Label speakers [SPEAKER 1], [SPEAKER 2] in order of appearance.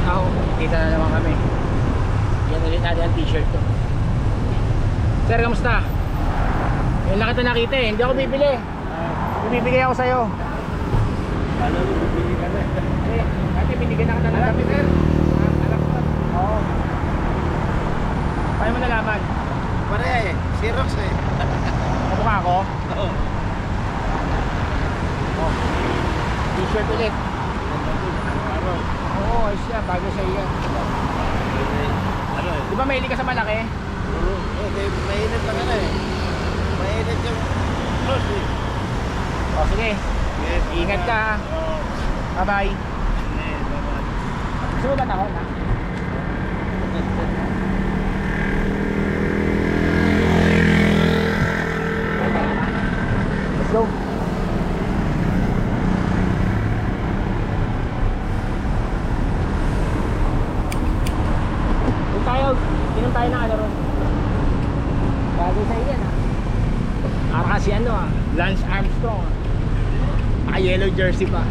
[SPEAKER 1] Ako, kita na naman kami. Yan ulit natin ang t-shirt to. Sir, kamusta? Yan lang kita nakita eh. Hindi ako bibili. Bibigay ako sa'yo.
[SPEAKER 2] Paano bibili ka na?
[SPEAKER 1] Ate, binigyan na kita ng dami, sir. Alam ko. Oo. Paano mo nalaman?
[SPEAKER 2] Pare eh, Xerox eh.
[SPEAKER 1] Kamukha ako?
[SPEAKER 2] Oo.
[SPEAKER 1] Oh. T-shirt ulit.
[SPEAKER 2] Araw.
[SPEAKER 1] Oo, ayos siya. Bago siya yan.
[SPEAKER 2] Ano eh?
[SPEAKER 1] Di ba mahilig ka sa malaki?
[SPEAKER 2] Oo. Mainit lang ano eh. Mainit yung close eh.
[SPEAKER 1] O, sige.
[SPEAKER 2] Yes,
[SPEAKER 1] Ingat ka.
[SPEAKER 2] Oo.
[SPEAKER 1] Bye-bye.
[SPEAKER 2] Bye-bye.
[SPEAKER 1] Gusto mo ba ako na? Let's go. Inom tayo ng ano ron. Bagay sa iyan ah. Para kasi ano ah, Lance Armstrong ah. Naka yellow jersey pa.